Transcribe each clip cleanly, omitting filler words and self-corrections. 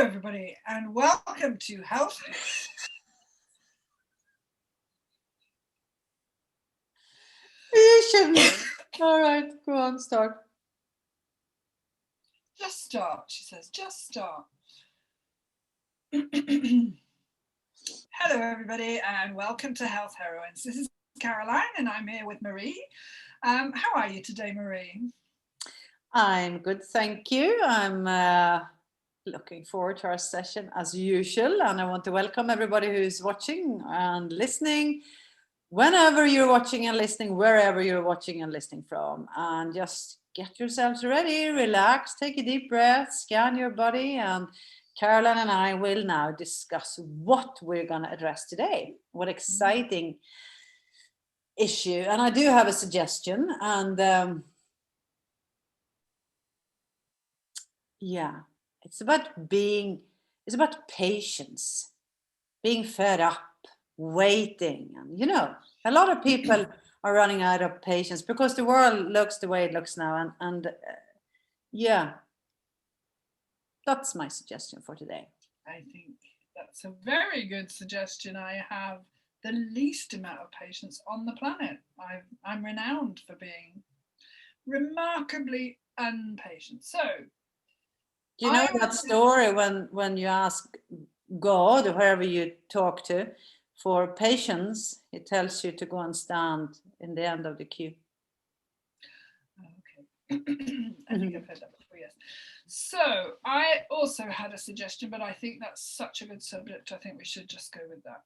everybody, and welcome to Health. You shouldn't. All right, go on, start. Just start, she says, just start. Hello, everybody, and welcome to Health Heroines. This is Caroline, and I'm here with Marie. How are you today, Marie? I'm good, thank you. I'm looking forward to our session as usual, and I want to welcome everybody who's watching and listening, whenever you're watching and listening, wherever you're watching and listening from, and just get yourselves ready, relax, take a deep breath, scan your body, and Caroline and I will now discuss what we're going to address today. What exciting issue. And I do have a suggestion, and yeah, it's about patience, being fed up, waiting. And a lot of people are running out of patience because the world looks the way it looks now. And yeah, that's my suggestion for today. I think that's a very good suggestion. I have the least amount of patience on the planet. I'm renowned for being remarkably impatient. So, do you know that story when you ask God or whoever you talk to for patience, it tells you to go and stand in the end of the queue. Okay. I think I've heard that before, yes. So I also had a suggestion, but I think that's such a good subject. I think we should just go with that.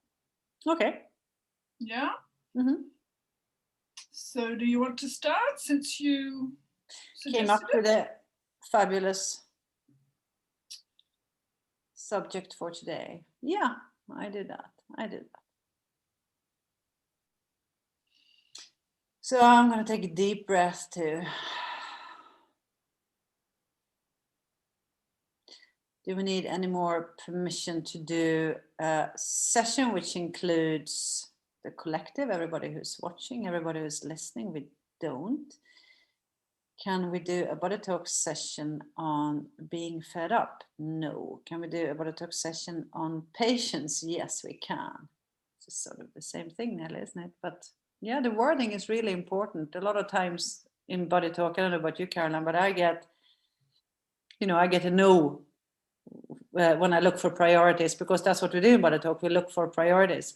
Okay. Yeah? Mm-hmm. So do you want to start since you came up with a fabulous subject for today? Yeah, I did that. So I'm going to take a deep breath too. Do we need any more permission to do a session which includes the collective, everybody who's watching, everybody who's listening? We don't. Can we do a BodyTalk session on being fed up? No. Can we do a BodyTalk session on patience? Yes, we can. It's sort of the same thing, Nelly, isn't it? But yeah, the wording is really important. A lot of times in BodyTalk, I don't know about you, Caroline, but I get a no when I look for priorities, because that's what we do in BodyTalk. We look for priorities.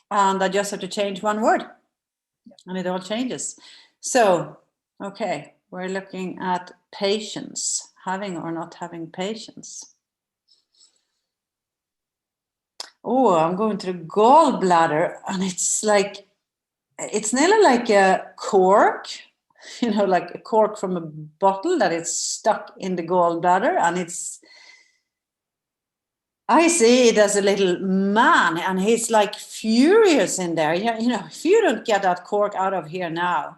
And I just have to change one word, and it all changes. So, okay, we're looking at patience, having or not having patience. Oh, I'm going to the gallbladder, and it's nearly like a cork, like a cork from a bottle that is stuck in the gallbladder, and I see it as a little man, and he's like furious in there. If you don't get that cork out of here now,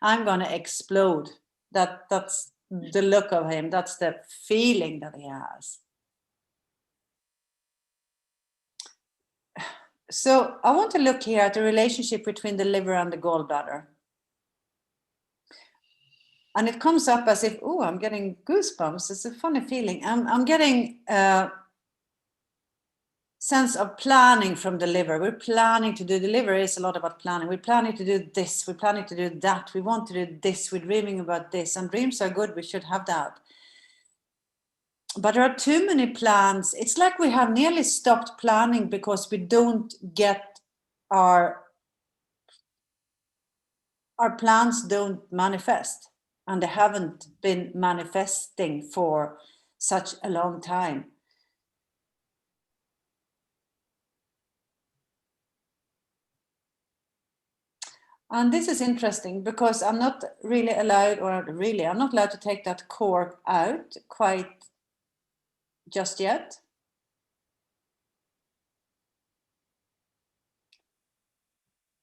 I'm going to explode. That's the look of him. That's the feeling that he has. So I want to look here at the relationship between the liver and the gallbladder. And it comes up as if, oh, I'm getting goosebumps. It's a funny feeling. I'm getting a sense of planning from the liver. We're planning to do, the liver is a lot about planning. We're planning to do this. We're planning to do that. We want to do this. We're dreaming about this. And dreams are good. We should have that. But there are too many plans. It's like we have nearly stopped planning because we don't get our plans don't manifest, and they haven't been manifesting for such a long time. And this is interesting because I'm not really allowed, I'm not allowed to take that cork out quite just yet.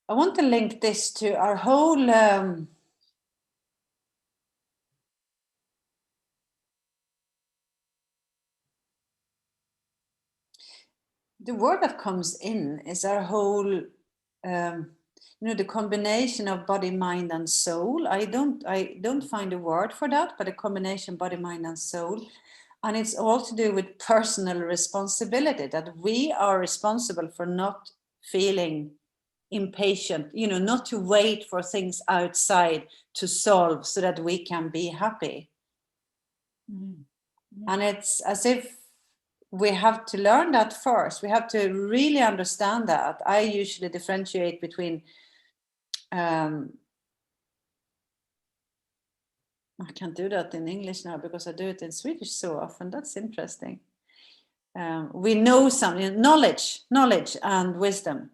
I want to link this to our whole the word that comes in is our whole the combination of body, mind, and soul. I don't find a word for that, but a combination body, mind, and soul. And it's all to do with personal responsibility, that we are responsible for not feeling impatient, not to wait for things outside to solve so that we can be happy. And it's as if we have to learn that first. We have to really understand that. I usually differentiate between I can't do that in English now because I do it in Swedish so often. That's interesting. We know something, knowledge and wisdom.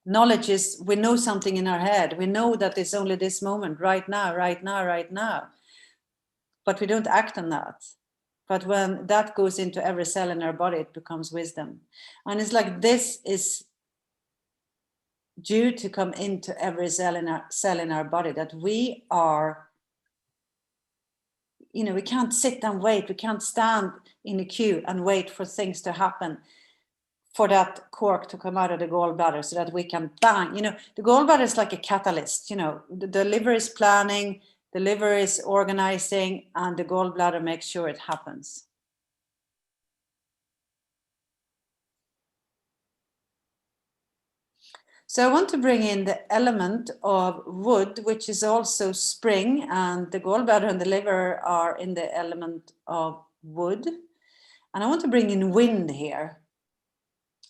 Knowledge is we know something in our head. We know that it's only this moment, right now. But we don't act on that. But when that goes into every cell in our body, it becomes wisdom. And it's like this is due to come into every cell in our body, that we are, we can't sit and wait. We can't stand in a queue and wait for things to happen, for that cork to come out of the gallbladder so that we can bang. The gallbladder is like a catalyst. The liver is planning, the liver is organizing, and the gallbladder makes sure it happens. So I want to bring in the element of wood, which is also spring, and the gallbladder and the liver are in the element of wood. And I want to bring in wind here.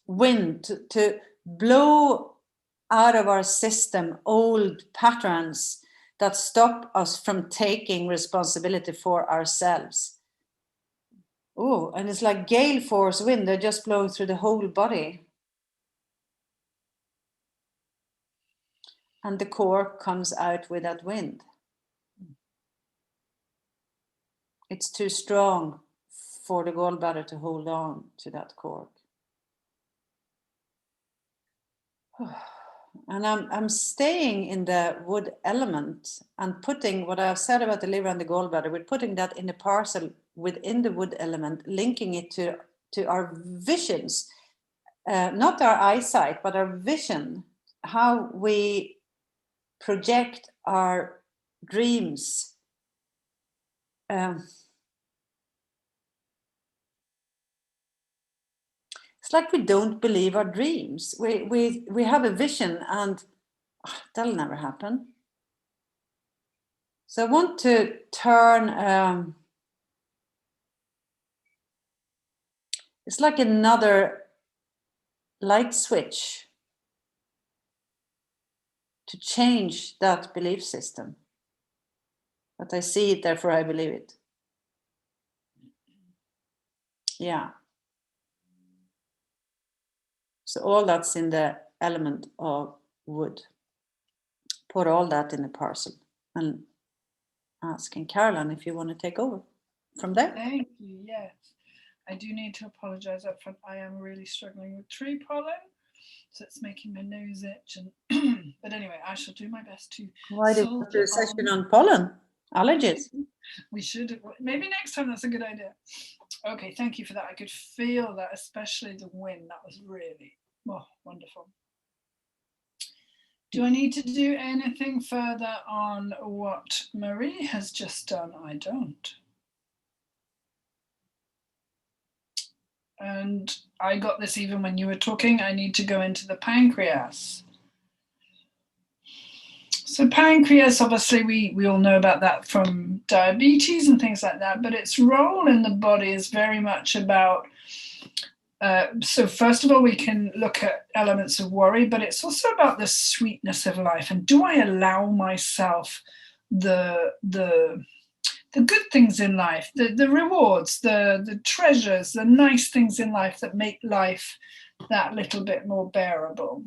Wind to blow out of our system old patterns that stop us from taking responsibility for ourselves. Oh, and it's like gale force wind. They just blow through the whole body. And the cork comes out with that wind. It's too strong for the gallbladder to hold on to that cork. And I'm staying in the wood element and putting what I've said about the liver and the gallbladder, we're putting that in a parcel within the wood element, linking it to our visions, not our eyesight, but our vision, how we project our dreams. It's like we don't believe our dreams. We have a vision and that'll never happen. So I want to turn, it's like another light switch to change that belief system. But I see it, therefore I believe it. Yeah. So all that's in the element of wood. Put all that in a parcel and asking Caroline if you want to take over from there. Thank you. Yes. I do need to apologize up front. I am really struggling with tree pollen, so it's making my nose itch. And but anyway, I shall do my best to. Why did you do a session on pollen allergies? We should. Maybe next time. That's a good idea. Okay, thank you for that. I could feel that, especially the wind. That was really wonderful. Do I need to do anything further on what Marie has just done? I don't. And I got this even when you were talking. I need to go into the pancreas. So pancreas, obviously, we all know about that from diabetes and things like that, but its role in the body is very much about, so first of all, we can look at elements of worry, but it's also about the sweetness of life. And do I allow myself the good things in life, the rewards, the treasures, the nice things in life that make life that little bit more bearable?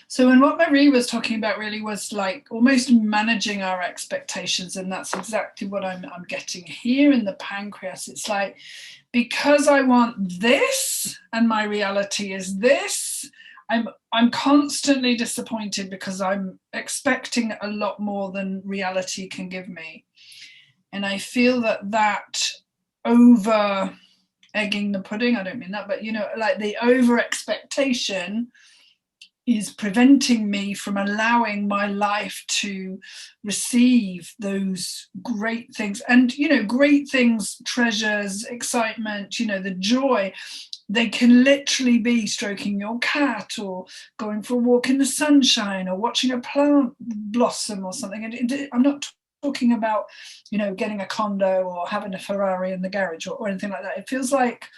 So, and what Marie was talking about really was like almost managing our expectations, and that's exactly what I'm getting here in the pancreas. It's like, because I want this and my reality is this, I'm constantly disappointed because I'm expecting a lot more than reality can give me. And I feel that over egging the pudding, I don't mean that, but like the over expectation is preventing me from allowing my life to receive those great things. And, you know, great things, treasures, excitement, you know, the joy, they can literally be stroking your cat or going for a walk in the sunshine or watching a plant blossom or something. And I'm not talking about, you know, getting a condo or having a Ferrari in the garage or anything like that. It feels like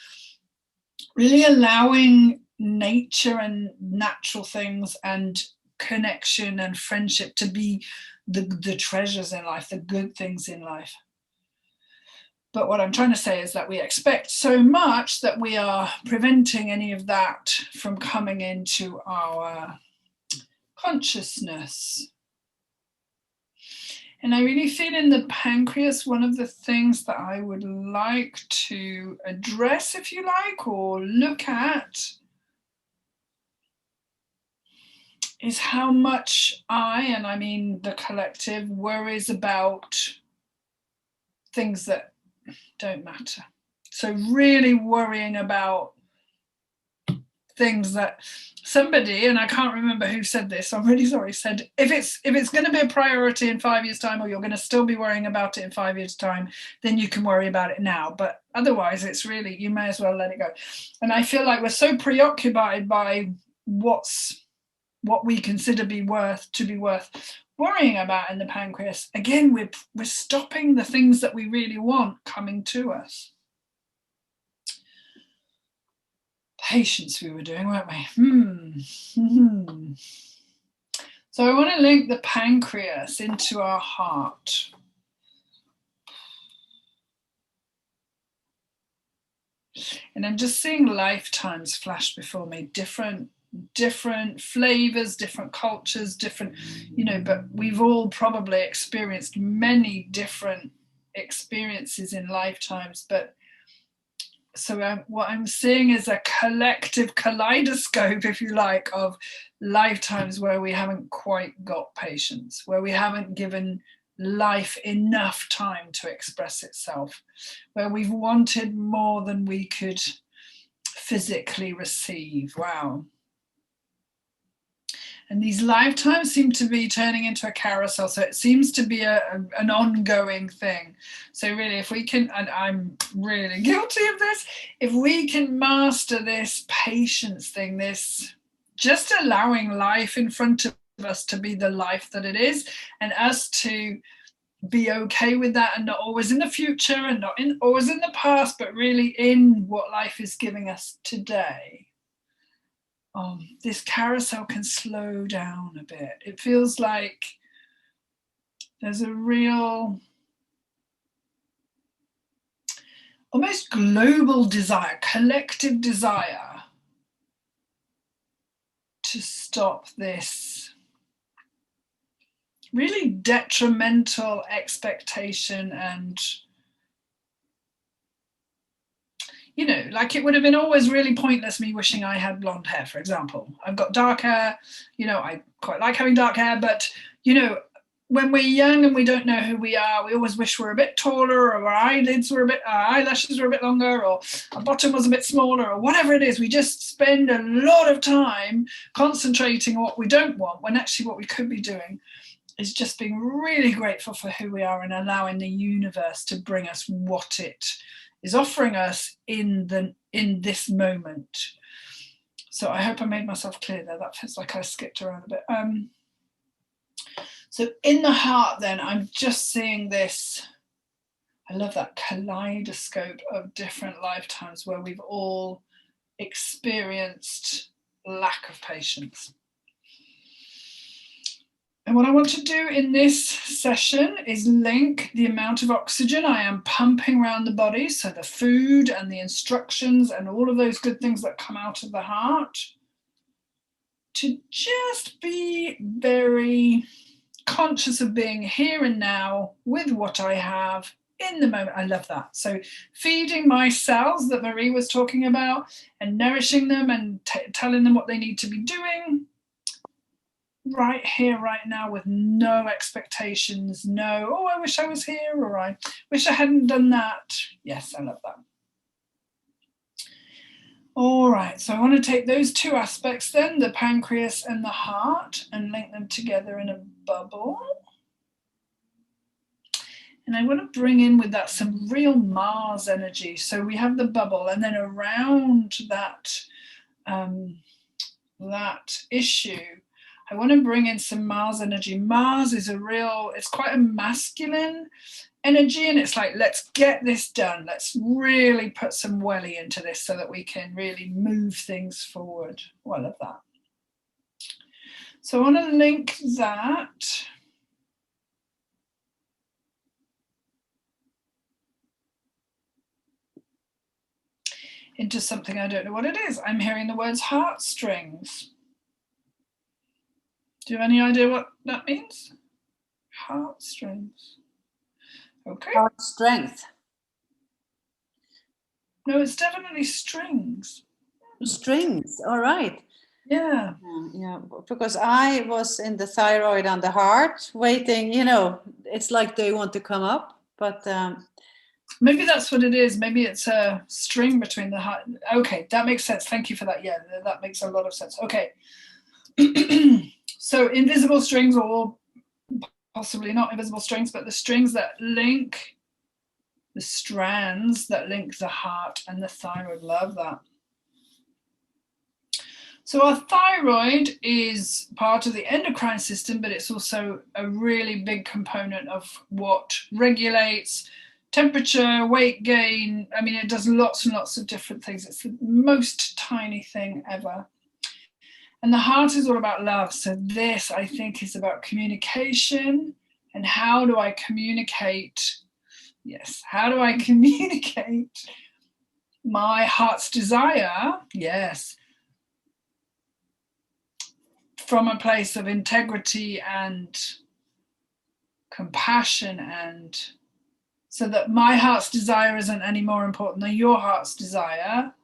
really allowing nature and natural things and connection and friendship to be the treasures in life, the good things in life. But what I'm trying to say is that we expect so much that we are preventing any of that from coming into our consciousness. And I really feel in the pancreas, one of the things that I would like to address, if you like, or look at, is how much and I mean the collective, worries about things that don't matter. So really worrying about things that somebody, and I can't remember who said this, so I'm really sorry, said if it's going to be a priority in 5 years' time, or you're going to still be worrying about it in 5 years' time, then you can worry about it now. But otherwise, it's really, you may as well let it go. And I feel like we're so preoccupied by what we consider to be worth worrying about in the pancreas. Again, we're stopping the things that we really want coming to us. Patience we were doing, weren't we? So I want to link the pancreas into our heart. And I'm just seeing lifetimes flash before me, different flavors, different cultures, different, you know, but we've all probably experienced many different experiences in lifetimes. But so what I'm seeing is a collective kaleidoscope, if you like, of lifetimes where we haven't quite got patience, where we haven't given life enough time to express itself, where we've wanted more than we could physically receive. Wow. And these lifetimes seem to be turning into a carousel. So it seems to be an ongoing thing. So really, if we can, and I'm really guilty of this, if we can master this patience thing, this just allowing life in front of us to be the life that it is, and us to be okay with that, and not always in the future and not always in the past, but really in what life is giving us today. This carousel can slow down a bit. It feels like there's a real, almost global desire, collective desire to stop this really detrimental expectation. And you know, like it would have been always really pointless me wishing I had blonde hair, for example. I've got dark hair, you know, I quite like having dark hair, but, you know, when we're young and we don't know who we are, we always wish we're a bit taller, or our eyelashes were a bit longer, or our bottom was a bit smaller, or whatever it is. We just spend a lot of time concentrating on what we don't want, when actually what we could be doing is just being really grateful for who we are and allowing the universe to bring us what it is offering us in this moment. So I hope I made myself clear there. That feels like I skipped around a bit. So in the heart then, I'm just seeing this, I love that kaleidoscope of different lifetimes where we've all experienced lack of patience. And what I want to do in this session is link the amount of oxygen I am pumping around the body, so the food and the instructions and all of those good things that come out of the heart, to just be very conscious of being here and now with what I have in the moment. I love that. So feeding my cells that Marie was talking about and nourishing them and telling them what they need to be doing right here, right now, with no expectations, no, oh, I wish I was here, or I wish I hadn't done that. Yes, I love that. All right, so I want to take those two aspects then, the pancreas and the heart, and link them together in a bubble. And I want to bring in with that some real Mars energy. So we have the bubble, and then around that, that issue, I want to bring in some Mars energy. Mars is it's quite a masculine energy, and it's like, let's get this done. Let's really put some welly into this so that we can really move things forward. Oh, I love that. So I want to link that into something I don't know what it is. I'm hearing the words heartstrings. Do you have any idea what that means? Heartstrings. Okay. Heart strength. No, it's definitely strings. Strings, all right. Yeah. Yeah, because I was in the thyroid and the heart waiting, it's like they want to come up, but maybe that's what it is. Maybe it's a string between the heart. Okay, that makes sense. Thank you for that. Yeah, that makes a lot of sense. Okay. So invisible strings, or possibly not invisible strings, but the strings that link, the strands that link the heart and the thyroid. Love that. So our thyroid is part of the endocrine system, but it's also a really big component of what regulates temperature, weight gain. I mean, it does lots and lots of different things. It's the most tiny thing ever. And the heart is all about love. So this, I think, is about communication. And how do I communicate? Yes, how do I communicate my heart's desire? Yes. From a place of integrity and compassion, and so that my heart's desire isn't any more important than your heart's desire,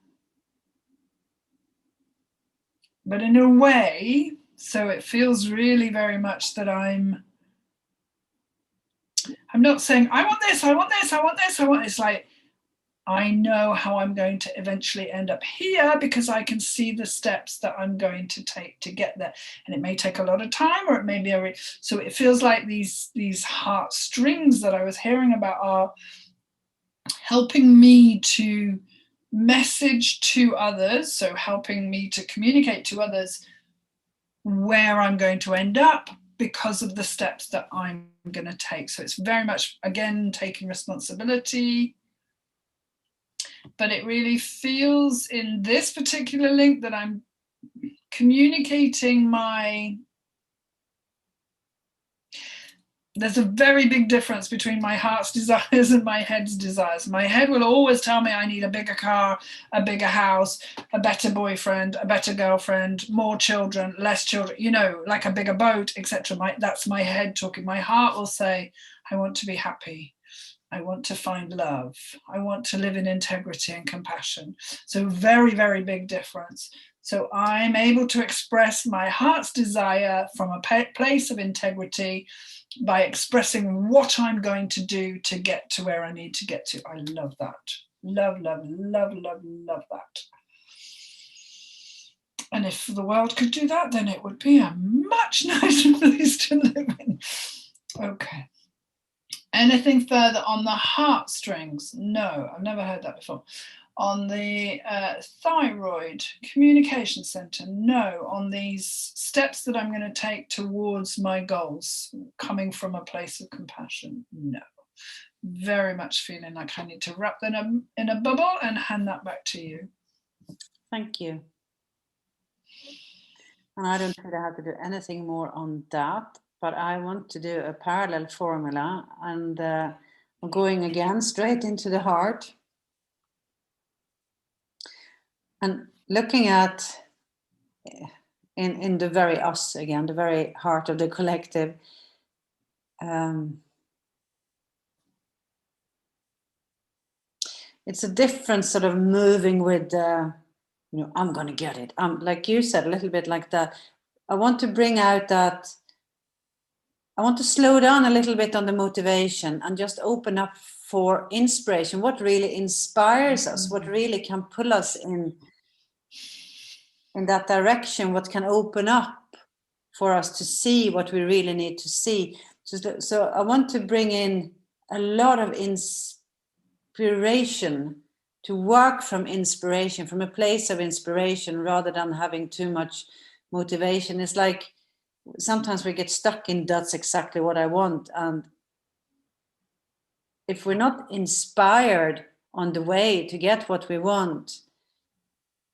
but in a way, so it feels really very much that I'm not saying, I want this, I want this, I want this, I want this. It's like, I know how I'm going to eventually end up here because I can see the steps that I'm going to take to get there. And it may take a lot of time, or it may be so it feels like these heart strings that I was hearing about are helping me to message to others, so helping me to communicate to others where I'm going to end up because of the steps that I'm going to take. So it's very much, again, taking responsibility. But it really feels in this particular link that I'm communicating there's a very big difference between my heart's desires and my head's desires. My head will always tell me I need a bigger car, a bigger house, a better boyfriend, a better girlfriend, more children, less children, like a bigger boat, etc. That's my head talking. My heart will say, I want to be happy. I want to find love. I want to live in integrity and compassion. So very, very big difference. So I'm able to express my heart's desire from a place of integrity by expressing what I'm going to do to get to where I need to get to. I love that. Love, love, love, love, love that. And if the world could do that, then it would be a much nicer place to live in. Okay. Anything further on the heartstrings? No, I've never heard that before. On the thyroid communication center? No. On these steps that I'm going to take towards my goals, coming from a place of compassion? No. Very much feeling like I need to wrap them in a bubble and hand that back to you. Thank you. And I don't think I have to do anything more on that, but I want to do a parallel formula, and I'm going again straight into the heart and looking at in the very us again, the very heart of the collective. It's a different sort of moving with I'm going to get it. Like you said, a little bit like that. I want to bring out that. I want to slow down a little bit on the motivation and just open up for inspiration. What really inspires us? What really can pull us in in that direction, what can open up for us to see what we really need to see. So I want to bring in a lot of inspiration, to work from inspiration, from a place of inspiration, rather than having too much motivation. It's like sometimes we get stuck in that's exactly what I want. And if we're not inspired on the way to get what we want,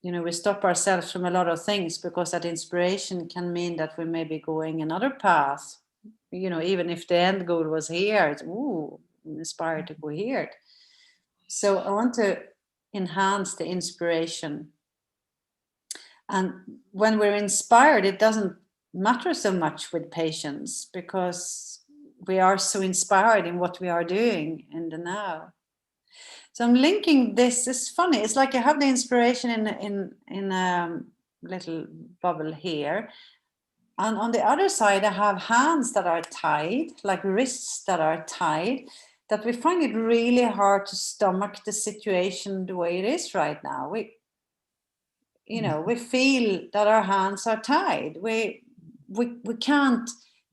we stop ourselves from a lot of things, because that inspiration can mean that we may be going another path. Even if the end goal was here, it's, ooh, I'm inspired to go here. So I want to enhance the inspiration. And when we're inspired, it doesn't matter so much with patience, because we are so inspired in what we are doing in the now. So I'm linking this. It's funny. It's like I have the inspiration in a little bubble here. And on the other side, I have hands that are tied, like wrists that are tied, that we find it really hard to stomach the situation the way it is right now. We feel that our hands are tied. We can't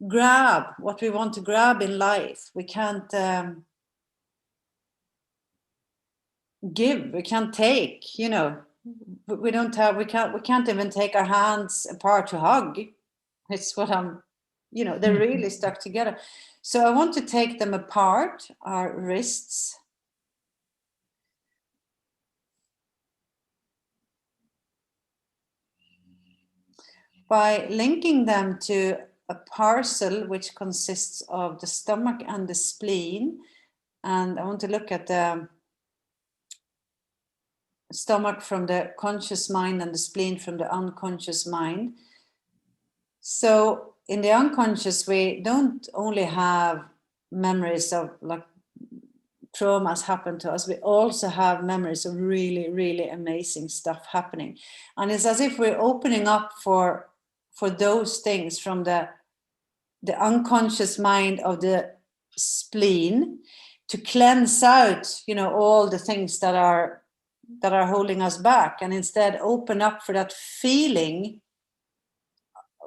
grab what we want to grab in life. We can't give, we can't take, we can't even take our hands apart to hug. It's what they're really stuck together. So I want to take them apart, our wrists, by linking them to a parcel which consists of the stomach and the spleen. And I want to look at the stomach from the conscious mind and the spleen from the unconscious mind. So in the unconscious, we don't only have memories of like traumas happen to us, we also have memories of really, really amazing stuff happening. And it's as if we're opening up for those things from the unconscious mind of the spleen, to cleanse out, all the things that are holding us back, and instead open up for that feeling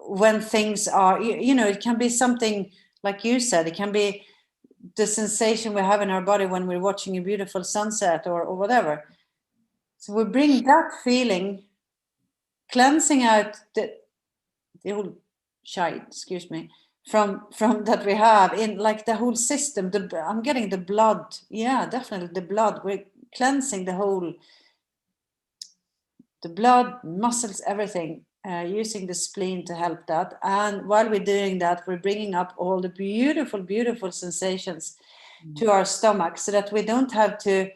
when things are, it can be something like you said, it can be the sensation we have in our body when we're watching a beautiful sunset or whatever. So we bring that feeling, cleansing out the old shite, excuse me, from that we have in like the whole system. I'm getting the blood. Yeah, definitely the blood. We're cleansing the blood, muscles, everything, using the spleen to help that. And while we're doing that, we're bringing up all the beautiful, beautiful sensations to our stomach, so that we don't have to,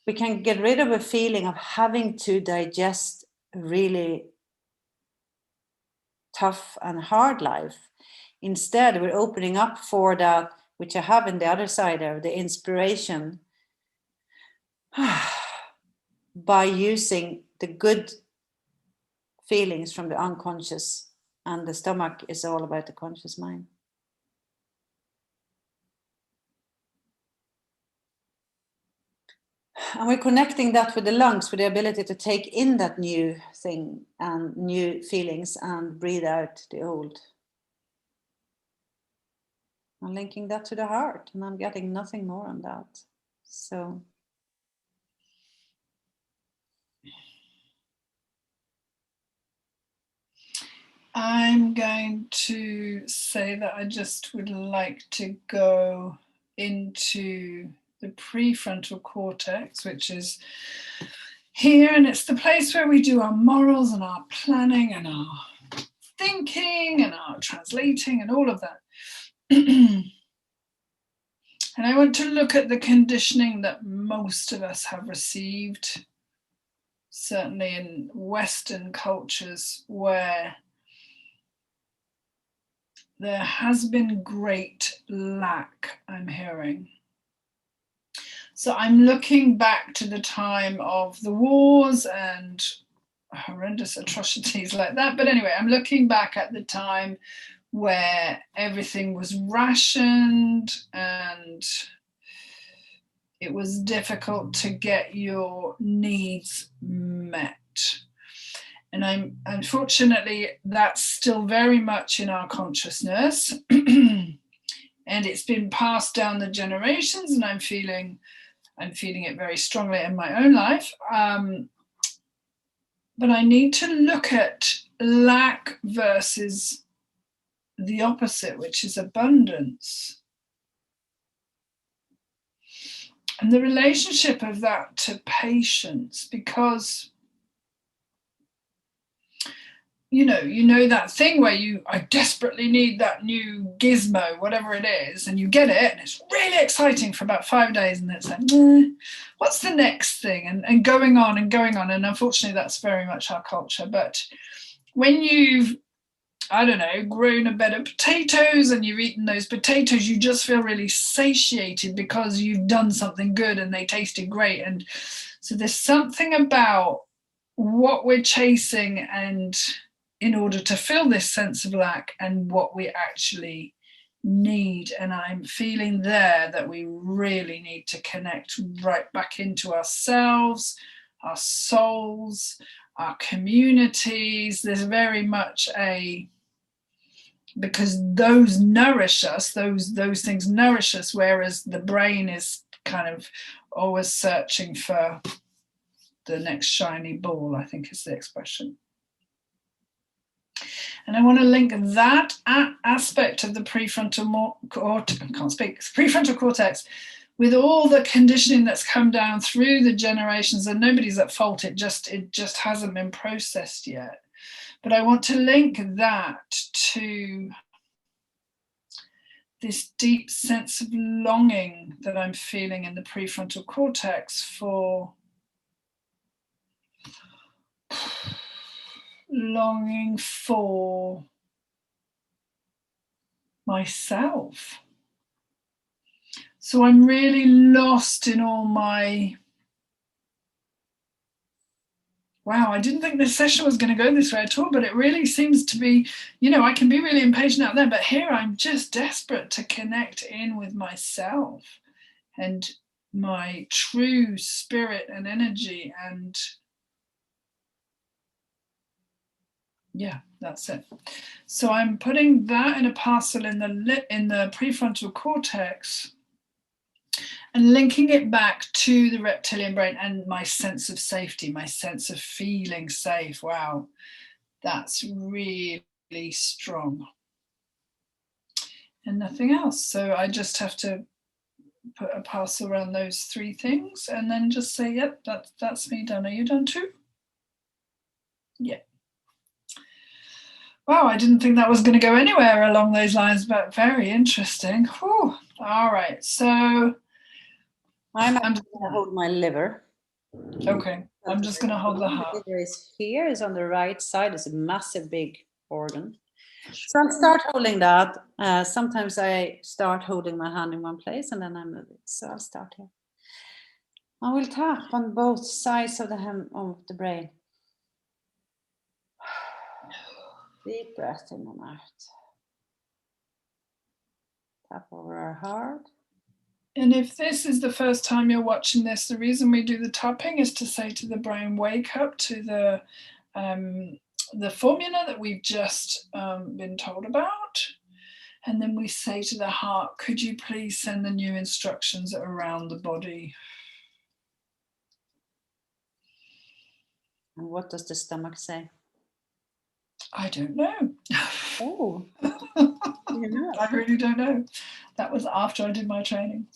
we can get rid of a feeling of having to digest a really tough and hard life. Instead, we're opening up for that, which I have in the other side of the inspiration, by using the good feelings from the unconscious, and the stomach is all about the conscious mind. And we're connecting that with the lungs, with the ability to take in that new thing and new feelings and breathe out the old. I'm linking that to the heart, and I'm getting nothing more on that. So I'm going to say that I just would like to go into the prefrontal cortex, which is here, and it's the place where we do our morals and our planning and our thinking and our translating and all of that. And I want to look at the conditioning that most of us have received, certainly in Western cultures, where there has been great lack, I'm hearing. So I'm looking back to the time of the wars and horrendous atrocities like that. But anyway, I'm looking back at the time where everything was rationed and it was difficult to get your needs met. And unfortunately, that's still very much in our consciousness. And it's been passed down the generations, and I'm feeling it very strongly in my own life. But I need to look at lack versus the opposite, which is abundance. And the relationship of that to patience, because you know that thing where I desperately need that new gizmo, whatever it is, and you get it and it's really exciting for about 5 days, and it's like, what's the next thing, and going on and going on. And unfortunately that's very much our culture. But when you've, I don't know, grown a bed of potatoes and you've eaten those potatoes, you just feel really satiated because you've done something good and they tasted great. And so there's something about what we're chasing, and in order to fill this sense of lack, and what we actually need. And I'm feeling there that we really need to connect right back into ourselves, our souls, our communities. There's very much because those nourish us, those things nourish us, whereas the brain is kind of always searching for the next shiny ball, I think is the expression. And I want to link that aspect of the prefrontal cortex with all the conditioning that's come down through the generations. And nobody's at fault, it just hasn't been processed yet. But I want to link that to this deep sense of longing that I'm feeling in the prefrontal cortex for longing for myself. So I'm really lost in all my, wow, I didn't think this session was going to go this way at all, but it really seems to be, I can be really impatient out there, but here I'm just desperate to connect in with myself and my true spirit and energy. And yeah, that's it. So I'm putting that in a parcel in the prefrontal cortex and linking it back to the reptilian brain and my sense of safety, my sense of feeling safe. Wow, that's really strong. And nothing else. So I just have to put a parcel around those 3 things and then just say, yep, that's me done. Are you done too? Yeah. Wow, I didn't think that was going to go anywhere along those lines, but very interesting. Whew. All right, so I'm going to hold my liver. Okay, I'm just going to hold the heart. The liver is here, is on the right side. It's a massive big organ. So I'll start holding that. Sometimes I start holding my hand in one place and then I move it. So I'll start here. I will tap on both sides of the brain. Deep breath in and out. Tap over our heart. And if this is the first time you're watching this, the reason we do the tapping is to say to the brain, wake up to the formula that we've just been told about. And then we say to the heart, could you please send the new instructions around the body? And what does the stomach say? I don't know. Oh, I really don't know. That was after I did my training.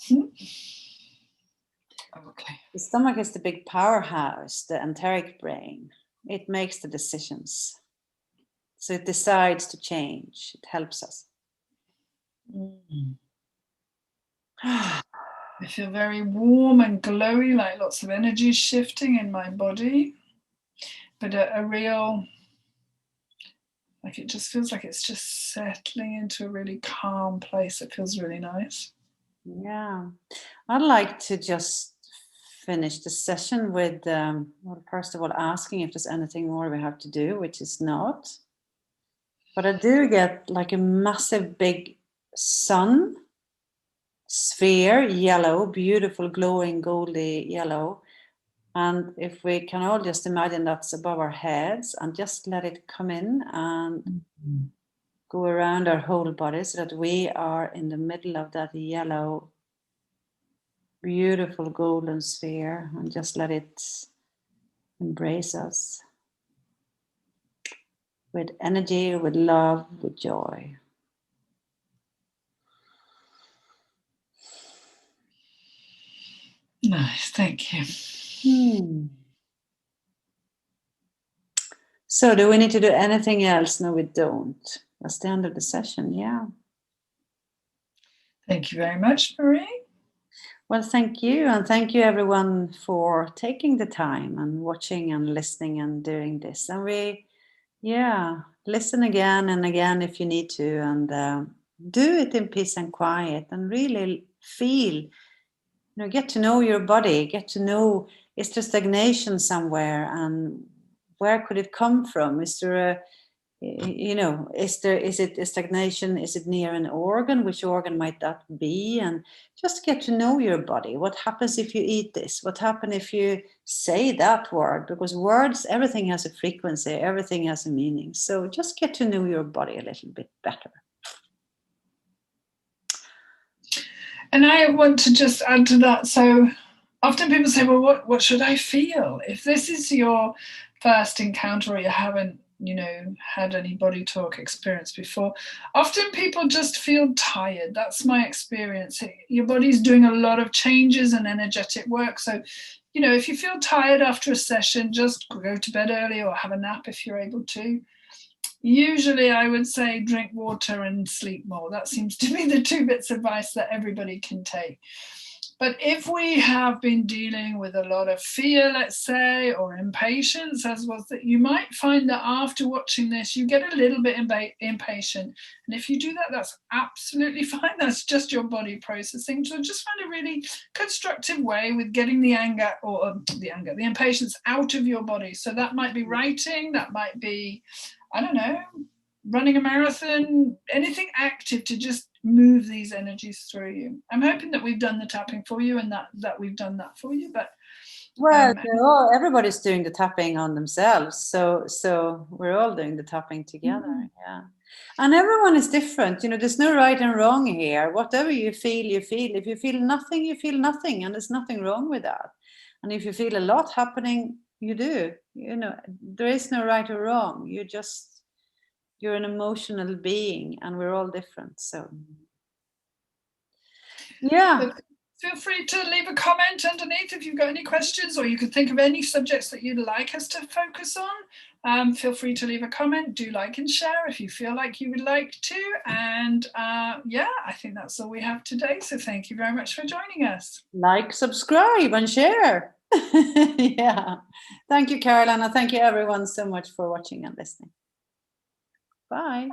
Okay. The stomach is the big powerhouse, the enteric brain. It makes the decisions. So it decides to change. It helps us. I feel very warm and glowy, like lots of energy shifting in my body. But a real, like it just feels like it's just settling into a really calm place. It feels really nice. Yeah. I'd like to just finish the session with, first of all, asking if there's anything more we have to do, which is not. But I do get like a massive big sun sphere, yellow, beautiful, glowing, goldy yellow, And if we can all just imagine that's above our heads and just let it come in and go around our whole body so that we are in the middle of that yellow, beautiful golden sphere, and just let it embrace us with energy, with love, with joy. Nice, thank you. So do we need to do anything else? No, we don't. That's the end of the session, yeah. Thank you very much, Marie. Well, thank you. And thank you everyone for taking the time and watching and listening and doing this. And listen again and again if you need to, and do it in peace and quiet, and really feel, get to know your body, get to know, is there stagnation somewhere, and where could it come from? Is there is it a stagnation? Is it near an organ? Which organ might that be? And just get to know your body. What happens if you eat this? What happens if you say that word? Because words, everything has a frequency, everything has a meaning. So just get to know your body a little bit better. And I want to just add to that. So often people say, well, what should I feel? If this is your first encounter or you haven't, had any BodyTalk experience before, often people just feel tired. That's my experience. Your body's doing a lot of changes and energetic work. So, if you feel tired after a session, just go to bed early or have a nap if you're able to. Usually I would say drink water and sleep more. That seems to be the 2 bits of advice that everybody can take. But if we have been dealing with a lot of fear, let's say, or impatience, as was that, you might find that after watching this, you get a little bit impatient. And if you do that, that's absolutely fine. That's just your body processing. So just find a really constructive way with getting the impatience out of your body. So that might be writing, that might be, I don't know, running a marathon, anything active to just move these energies through you. I'm hoping that we've done the tapping for you and that we've done that for you. But everybody's doing the tapping on themselves, so we're all doing the tapping together. Yeah, and everyone is different. There's no right and wrong here. Whatever you feel, you feel. If you feel nothing, you feel nothing, and there's nothing wrong with that. And if you feel a lot happening, you do. There is no right or wrong. You're an emotional being, and we're all different. So, yeah. But feel free to leave a comment underneath if you've got any questions, or you can think of any subjects that you'd like us to focus on. Feel free to leave a comment. Do like and share if you feel like you would like to. And I think that's all we have today. So thank you very much for joining us. Like, subscribe, and share. Yeah. Thank you, Caroline. And thank you, everyone, so much for watching and listening. Bye.